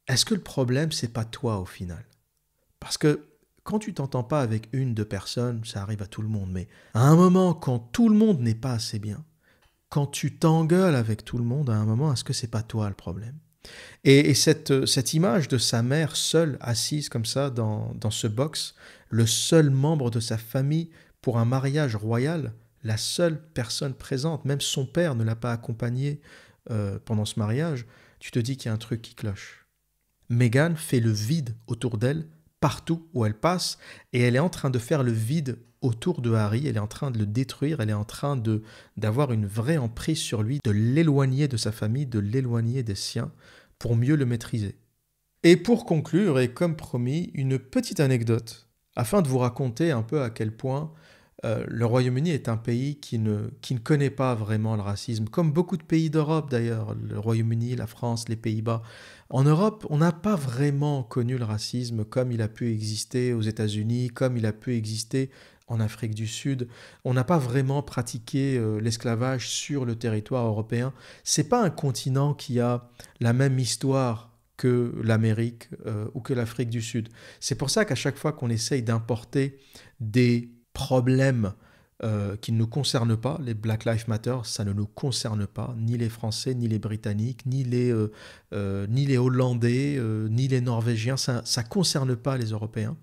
Est-ce que le problème, c'est pas toi au final? Parce que quand tu t'entends pas avec 1-2 personnes, ça arrive à tout le monde, mais à un moment, quand tout le monde n'est pas assez bien, quand tu t'engueules avec tout le monde, à un moment, est-ce que c'est pas toi le problème? Et cette image de sa mère seule, assise comme ça dans ce box, le seul membre de sa famille pour un mariage royal, la seule personne présente, même son père ne l'a pas accompagnée pendant ce mariage, tu te dis qu'il y a un truc qui cloche. Meghan fait le vide autour d'elle, partout où elle passe, et elle est en train de faire le vide autour de Harry, elle est en train de le détruire, elle est en train d'avoir une vraie emprise sur lui, de l'éloigner de sa famille, de l'éloigner des siens, pour mieux le maîtriser. Et pour conclure, et comme promis, une petite anecdote, afin de vous raconter un peu à quel point le Royaume-Uni est un pays qui ne connaît pas vraiment le racisme, comme beaucoup de pays d'Europe d'ailleurs, le Royaume-Uni, la France, les Pays-Bas. En Europe, on n'a pas vraiment connu le racisme comme il a pu exister aux États-Unis, comme il a pu exister en Afrique du Sud. On n'a pas vraiment pratiqué l'esclavage sur le territoire européen. C'est pas un continent qui a la même histoire que l'Amérique ou que l'Afrique du Sud. C'est pour ça qu'à chaque fois qu'on essaye d'importer des problèmes qui ne nous concernent pas, les Black Lives Matter, ça ne nous concerne pas, ni les Français, ni les Britanniques, ni les Hollandais, ni les Norvégiens, ça ne concerne pas les Européens.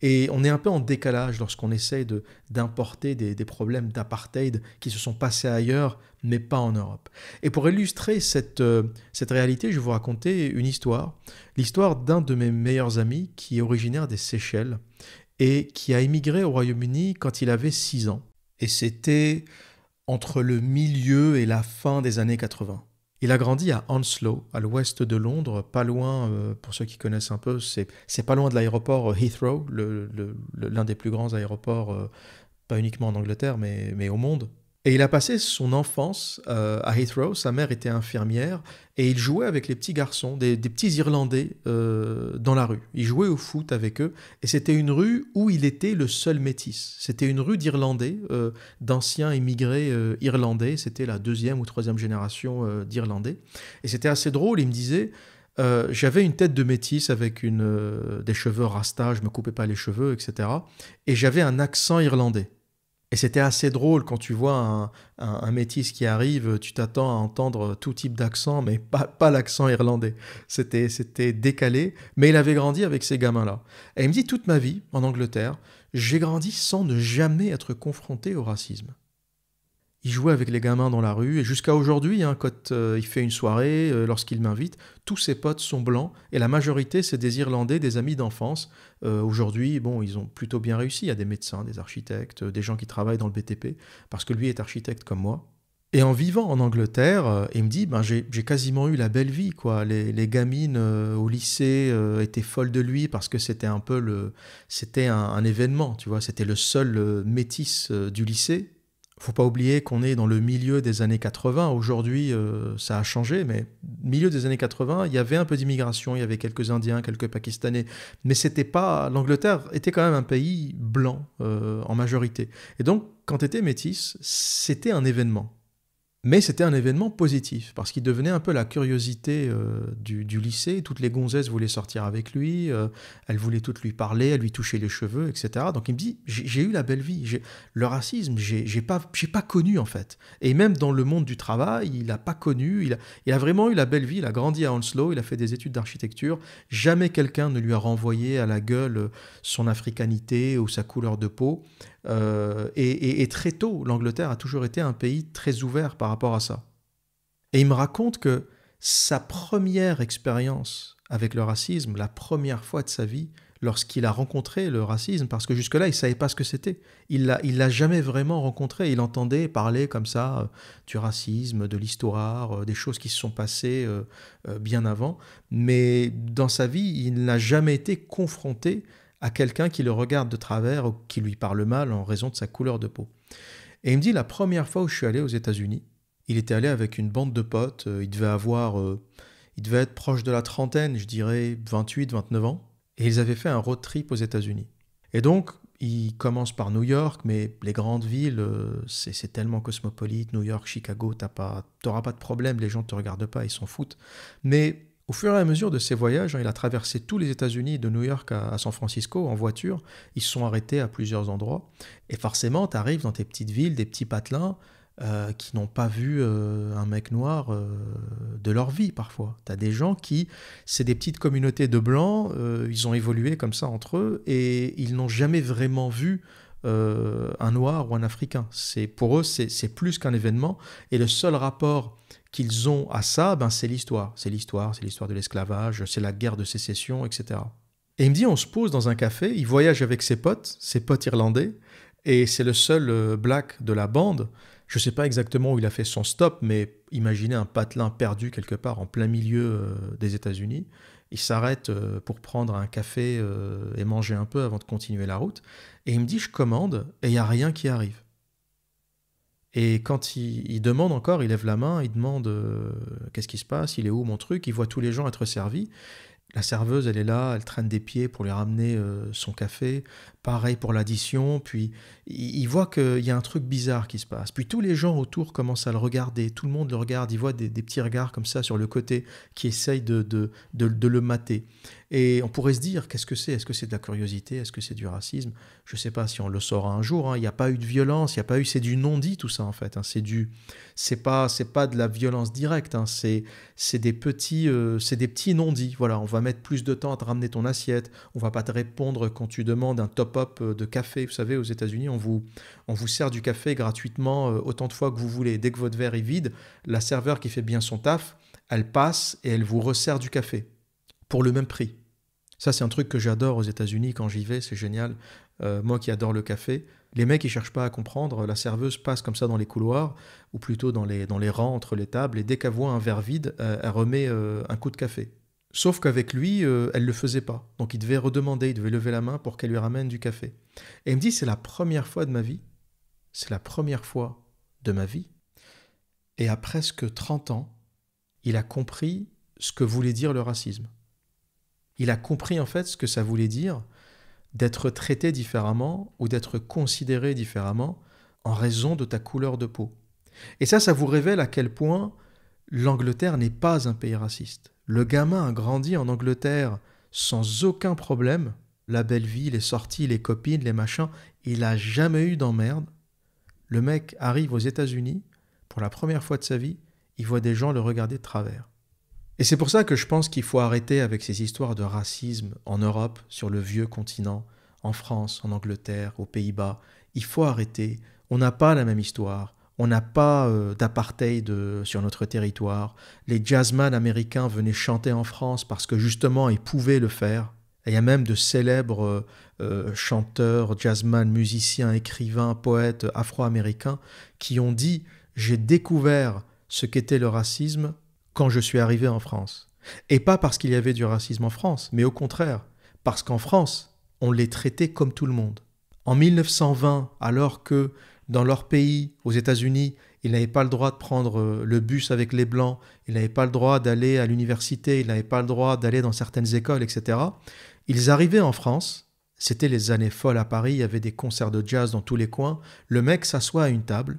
Et on est un peu en décalage lorsqu'on essaye d'importer des problèmes d'apartheid qui se sont passés ailleurs, mais pas en Europe. Et pour illustrer cette réalité, je vais vous raconter une histoire, l'histoire d'un de mes meilleurs amis qui est originaire des Seychelles, et qui a émigré au Royaume-Uni quand il avait 6 ans. Et c'était entre le milieu et la fin des années 80. Il a grandi à Hounslow, à l'ouest de Londres, pas loin, pour ceux qui connaissent un peu, c'est pas loin de l'aéroport Heathrow, l'un des plus grands aéroports, pas uniquement en Angleterre, mais au monde. Et il a passé son enfance à Heathrow, sa mère était infirmière, et il jouait avec les petits garçons, des petits Irlandais dans la rue. Il jouait au foot avec eux, et c'était une rue où il était le seul métis. C'était une rue d'Irlandais, d'anciens immigrés irlandais, c'était la 2e ou 3e génération d'Irlandais. Et c'était assez drôle, il me disait... j'avais une tête de métis avec des cheveux rasta, je me coupais pas les cheveux, etc. Et j'avais un accent irlandais. Et c'était assez drôle quand tu vois un métis qui arrive, tu t'attends à entendre tout type d'accent, mais pas l'accent irlandais. C'était décalé, mais il avait grandi avec ces gamins-là. Et il me dit, toute ma vie, en Angleterre, j'ai grandi sans ne jamais être confronté au racisme. Il jouait avec les gamins dans la rue, et jusqu'à aujourd'hui, quand il fait une soirée, lorsqu'il m'invite, tous ses potes sont blancs, et la majorité, c'est des Irlandais, des amis d'enfance. Aujourd'hui, bon, ils ont plutôt bien réussi. Il y a des médecins, des architectes, des gens qui travaillent dans le BTP, parce que lui est architecte comme moi. Et en vivant en Angleterre, il me dit, j'ai quasiment eu la belle vie, quoi. Les gamines au lycée étaient folles de lui, parce que c'était un peu c'était un événement, tu vois. C'était le seul métis du lycée. Faut pas oublier qu'on est dans le milieu des années 80. Aujourd'hui, ça a changé, mais milieu des années 80, il y avait un peu d'immigration, il y avait quelques Indiens, quelques Pakistanais, mais c'était pas... L'Angleterre était quand même un pays blanc en majorité. Et donc, quand tu étais métis, c'était un événement. Mais c'était un événement positif, parce qu'il devenait un peu la curiosité du lycée. Toutes les gonzesses voulaient sortir avec lui, elles voulaient toutes lui parler, elles lui touchaient les cheveux, etc. Donc il me dit, j'ai eu la belle vie. Le racisme, j'ai pas connu en fait. Et même dans le monde du travail, il n'a pas connu, il a vraiment eu la belle vie. Il a grandi à Hounslow, il a fait des études d'architecture. Jamais quelqu'un ne lui a renvoyé à la gueule son africanité ou sa couleur de peau. Et très tôt, l'Angleterre a toujours été un pays très ouvert par rapport à ça. Et il me raconte que sa première expérience avec le racisme, la première fois de sa vie, lorsqu'il a rencontré le racisme, parce que jusque-là, il ne savait pas ce que c'était. Il l'a jamais vraiment rencontré. Il entendait parler comme ça du racisme, de l'histoire, des choses qui se sont passées bien avant. Mais dans sa vie, il n'a jamais été confronté à quelqu'un qui le regarde de travers ou qui lui parle mal en raison de sa couleur de peau. Et il me dit, la première fois où je suis allé aux États-Unis, il était allé avec une bande de potes, il devait être proche de la trentaine, je dirais 28, 29 ans, et ils avaient fait un road trip aux États-Unis. Et donc, ils commencent par New York, mais les grandes villes, c'est tellement cosmopolite, New York, Chicago, t'auras pas de problème, les gens ne te regardent pas, ils s'en foutent. Mais au fur et à mesure de ses voyages, il a traversé tous les États-Unis, de New York à San Francisco, en voiture. Ils se sont arrêtés à plusieurs endroits. Et forcément, tu arrives dans tes petites villes, des petits patelins qui n'ont pas vu un mec noir de leur vie, parfois. Tu as des gens c'est des petites communautés de blancs, ils ont évolué comme ça entre eux, et ils n'ont jamais vraiment vu un noir ou un africain. Pour eux, c'est plus qu'un événement. Et le seul rapport qu'ils ont à ça, c'est l'histoire. C'est l'histoire de l'esclavage, c'est la guerre de sécession, etc. Et il me dit, on se pose dans un café, il voyage avec ses potes irlandais, et c'est le seul black de la bande. Je ne sais pas exactement où il a fait son stop, mais imaginez un patelin perdu quelque part en plein milieu des États-Unis. Il s'arrête pour prendre un café et manger un peu avant de continuer la route. Et il me dit, je commande, et il n'y a rien qui arrive. Et quand il demande encore, il lève la main, il demande qu'est-ce qui se passe, il est où mon truc, il voit tous les gens être servis. La serveuse, elle est là, elle traîne des pieds pour lui ramener son café. Pareil pour l'addition. Puis il voit qu'il y a un truc bizarre qui se passe. Puis tous les gens autour commencent à le regarder. Tout le monde le regarde. Il voit des petits regards comme ça sur le côté qui essayent de le mater. Et on pourrait se dire, qu'est-ce que c'est ? Est-ce que c'est de la curiosité ? Est-ce que c'est du racisme ? Je ne sais pas si on le saura un jour. Il n'y a pas eu de violence. Il n'y a pas eu... C'est du non-dit tout ça en fait. C'est pas de la violence directe. C'est des petits non-dits. Voilà, on va mettre plus de temps à te ramener ton assiette. On va pas te répondre quand tu demandes un top-up de café. Vous savez, aux États-Unis, on vous sert du café gratuitement autant de fois que vous voulez. Dès que votre verre est vide, la serveur qui fait bien son taf, elle passe et elle vous resserre du café pour le même prix. Ça, c'est un truc que j'adore aux États-Unis quand j'y vais, c'est génial. Moi qui adore le café, les mecs, ils cherchent pas à comprendre. La serveuse passe comme ça dans les couloirs, ou plutôt dans les rangs entre les tables, et dès qu'elle voit un verre vide, elle remet un coup de café. Sauf qu'avec lui, elle le faisait pas. Donc il devait redemander, il devait lever la main pour qu'elle lui ramène du café. Et il me dit, c'est la première fois de ma vie. C'est la première fois de ma vie. Et à presque 30 ans, il a compris ce que voulait dire le racisme. Il a compris en fait ce que ça voulait dire d'être traité différemment ou d'être considéré différemment en raison de ta couleur de peau. Et ça vous révèle à quel point l'Angleterre n'est pas un pays raciste. Le gamin a grandi en Angleterre sans aucun problème. La belle vie, les sorties, les copines, les machins. Il n'a jamais eu d'emmerde. Le mec arrive aux États-Unis, pour la première fois de sa vie, il voit des gens le regarder de travers. Et c'est pour ça que je pense qu'il faut arrêter avec ces histoires de racisme en Europe, sur le vieux continent, en France, en Angleterre, aux Pays-Bas. Il faut arrêter. On n'a pas la même histoire. On n'a pas d'apartheid sur notre territoire. Les jazzman américains venaient chanter en France parce que justement ils pouvaient le faire. Et il y a même de célèbres chanteurs, jazzman, musiciens, écrivains, poètes afro-américains qui ont dit « J'ai découvert ce qu'était le racisme quand je suis arrivé en France. » Et pas parce qu'il y avait du racisme en France, mais au contraire, parce qu'en France, on les traitait comme tout le monde. En 1920, alors que dans leur pays, aux États-Unis, ils n'avaient pas le droit de prendre le bus avec les Blancs, ils n'avaient pas le droit d'aller à l'université, ils n'avaient pas le droit d'aller dans certaines écoles, etc. Ils arrivaient en France, c'était les années folles à Paris, il y avait des concerts de jazz dans tous les coins, le mec s'assoit à une table,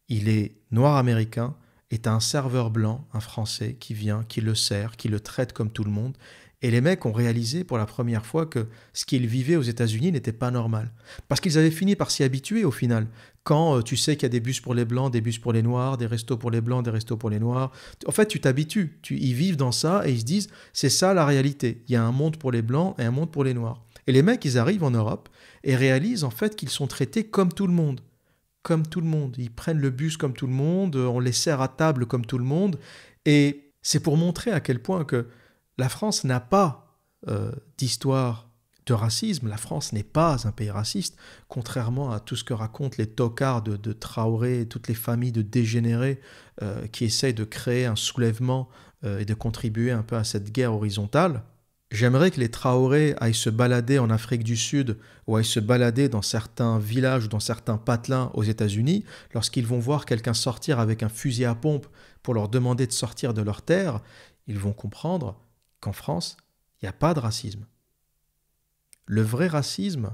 il est noir américain, et t'as un serveur blanc, un Français, qui vient, qui le sert, qui le traite comme tout le monde. Et les mecs ont réalisé pour la première fois que ce qu'ils vivaient aux États-Unis n'était pas normal. Parce qu'ils avaient fini par s'y habituer au final. Quand tu sais qu'il y a des bus pour les blancs, des bus pour les noirs, des restos pour les blancs, des restos pour les noirs. En fait, tu t'habitues. Ils vivent dans ça et ils se disent, c'est ça la réalité. Il y a un monde pour les blancs et un monde pour les noirs. Et les mecs, ils arrivent en Europe et réalisent en fait qu'ils sont traités comme tout le monde. Comme tout le monde. Ils prennent le bus comme tout le monde, on les sert à table comme tout le monde. Et c'est pour montrer à quel point que la France n'a pas d'histoire de racisme. La France n'est pas un pays raciste, contrairement à tout ce que racontent les tocards de Traoré et toutes les familles de dégénérés qui essayent de créer un soulèvement et de contribuer un peu à cette guerre horizontale. J'aimerais que les Traoré aillent se balader en Afrique du Sud ou aillent se balader dans certains villages ou dans certains patelins aux États-Unis. Lorsqu'ils vont voir quelqu'un sortir avec un fusil à pompe pour leur demander de sortir de leur terre, ils vont comprendre qu'en France, il n'y a pas de racisme. Le vrai racisme,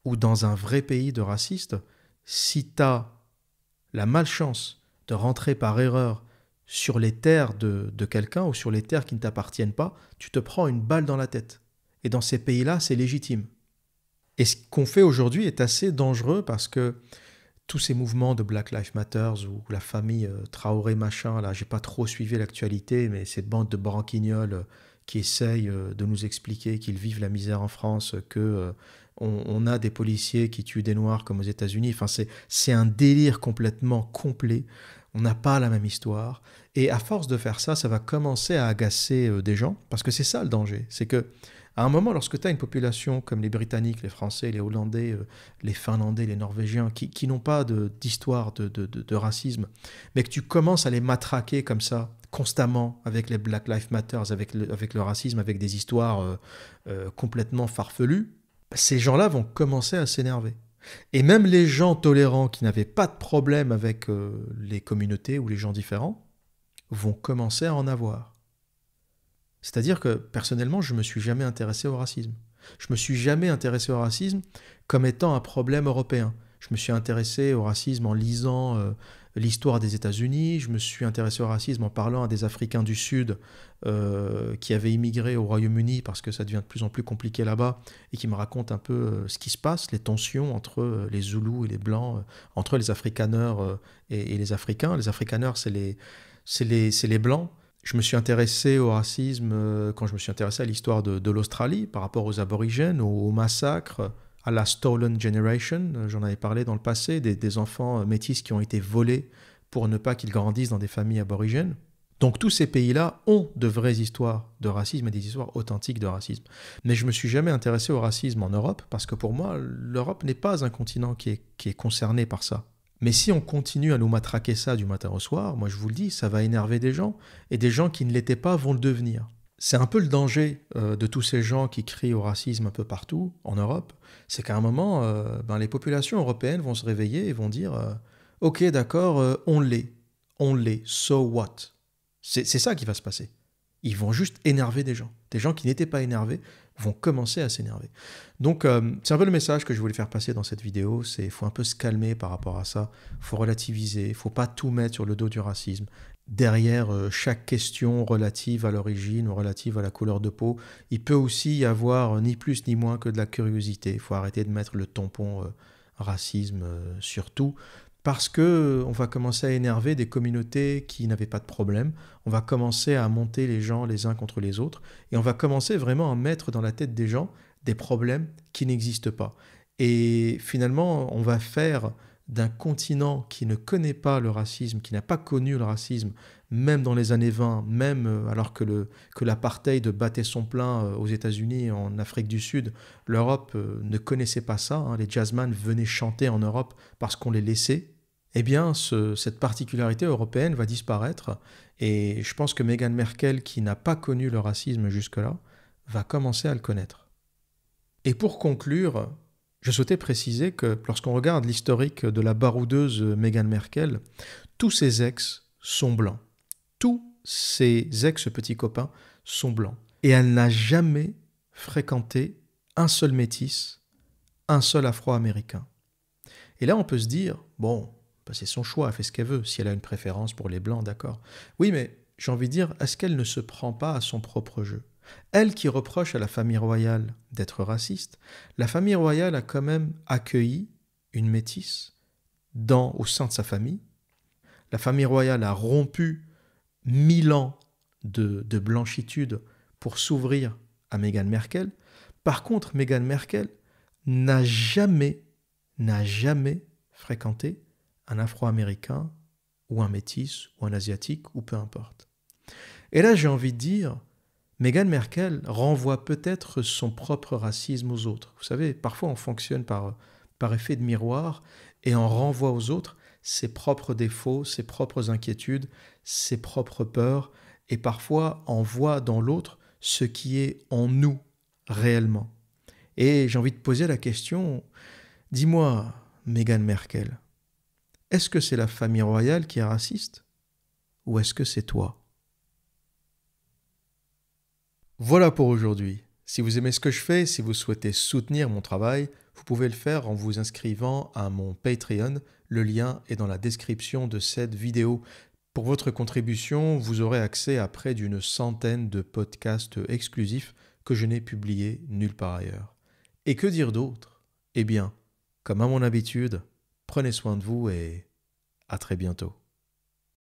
ou dans un vrai pays de racistes, si tu as la malchance de rentrer par erreur sur les terres de quelqu'un ou sur les terres qui ne t'appartiennent pas, tu te prends une balle dans la tête. Et dans ces pays-là, c'est légitime. Et ce qu'on fait aujourd'hui est assez dangereux parce que tous ces mouvements de Black Lives Matter ou la famille Traoré machin, là, j'ai pas trop suivi l'actualité, mais ces bandes de branquignoles qui essayent de nous expliquer qu'ils vivent la misère en France, qu'on a des policiers qui tuent des Noirs comme aux États-Unis. Enfin, c'est un délire complètement complet. On n'a pas la même histoire. Et à force de faire ça, ça va commencer à agacer des gens, parce que c'est ça le danger. C'est que à un moment, lorsque tu as une population comme les Britanniques, les Français, les Hollandais, les Finlandais, les Norvégiens, qui n'ont pas d'histoire de racisme, mais que tu commences à les matraquer comme ça, constamment, avec les Black Lives Matter, avec le racisme, avec des histoires complètement farfelues, ces gens-là vont commencer à s'énerver. Et même les gens tolérants qui n'avaient pas de problème avec les communautés ou les gens différents vont commencer à en avoir. C'est-à-dire que, personnellement, je ne me suis jamais intéressé au racisme. Je ne me suis jamais intéressé au racisme comme étant un problème européen. Je me suis intéressé au racisme en lisant l'histoire des États-Unis. Je me suis intéressé au racisme en parlant à des Africains du Sud qui avaient immigré au Royaume-Uni parce que ça devient de plus en plus compliqué là-bas et qui me racontent un peu ce qui se passe, les tensions entre les Zoulous et les Blancs, entre les Afrikaners et les Africains. Les Afrikaners, c'est les Blancs. Je me suis intéressé au racisme quand je me suis intéressé à l'histoire de l'Australie par rapport aux aborigènes, au massacre, à la Stolen Generation. J'en avais parlé dans le passé, des enfants métis qui ont été volés pour ne pas qu'ils grandissent dans des familles aborigènes. Donc tous ces pays-là ont de vraies histoires de racisme et des histoires authentiques de racisme. Mais je ne me suis jamais intéressé au racisme en Europe parce que pour moi, l'Europe n'est pas un continent qui est concerné par ça. Mais si on continue à nous matraquer ça du matin au soir, moi je vous le dis, ça va énerver des gens, et des gens qui ne l'étaient pas vont le devenir. C'est un peu le danger de tous ces gens qui crient au racisme un peu partout en Europe, c'est qu'à un moment, les populations européennes vont se réveiller et vont dire « Ok, d'accord, on l'est, so what ?» C'est ça qui va se passer. Ils vont juste énerver des gens. Des gens qui n'étaient pas énervés vont commencer à s'énerver. Donc, c'est un peu le message que je voulais faire passer dans cette vidéo, c'est qu'il faut un peu se calmer par rapport à ça, il faut relativiser, il ne faut pas tout mettre sur le dos du racisme. Derrière chaque question relative à l'origine ou relative à la couleur de peau, il peut aussi y avoir ni plus ni moins que de la curiosité. Il faut arrêter de mettre le tampon racisme sur tout, parce qu'on va commencer à énerver des communautés qui n'avaient pas de problème, on va commencer à monter les gens les uns contre les autres, et on va commencer vraiment à mettre dans la tête des gens des problèmes qui n'existent pas. Et finalement, on va faire d'un continent qui ne connaît pas le racisme, qui n'a pas connu le racisme, même dans les années 20, même alors que l'apartheid battait son plein aux États-Unis et en Afrique du Sud, l'Europe ne connaissait pas ça, hein, les jazzman venaient chanter en Europe parce qu'on les laissait, eh bien cette particularité européenne va disparaître, et je pense que Meghan Merkel, qui n'a pas connu le racisme jusque-là, va commencer à le connaître. Et pour conclure, je souhaitais préciser que lorsqu'on regarde l'historique de la baroudeuse Meghan Merkel, tous ses ex sont blancs. Tous ses ex-petits copains sont blancs. Et elle n'a jamais fréquenté un seul métis, un seul afro-américain. Et là, on peut se dire, bon, Ben, c'est son choix, elle fait ce qu'elle veut. Si elle a une préférence pour les blancs, d'accord. Oui, mais j'ai envie de dire, est-ce qu'elle ne se prend pas à son propre jeu? Elle qui reproche à la famille royale d'être raciste, la famille royale a quand même accueilli une métisse au sein de sa famille. La famille royale a rompu 1000 ans de blanchitude pour s'ouvrir à Meghan Merkel. Par contre, Meghan Merkel n'a jamais fréquenté un Afro-Américain ou un métis ou un Asiatique ou peu importe. Et là, j'ai envie de dire, Meghan Merkel renvoie peut-être son propre racisme aux autres. Vous savez, parfois on fonctionne par effet de miroir et on renvoie aux autres ses propres défauts, ses propres inquiétudes, ses propres peurs, et parfois on voit dans l'autre ce qui est en nous réellement. Et j'ai envie de poser la question, dis-moi, Meghan Merkel, est-ce que c'est la famille royale qui est raciste ou est-ce que c'est toi? Voilà pour aujourd'hui. Si vous aimez ce que je fais, si vous souhaitez soutenir mon travail, vous pouvez le faire en vous inscrivant à mon Patreon. Le lien est dans la description de cette vidéo. Pour votre contribution, vous aurez accès à près d'une centaine de podcasts exclusifs que je n'ai publiés nulle part ailleurs. Et que dire d'autre? Eh bien, comme à mon habitude, prenez soin de vous et à très bientôt.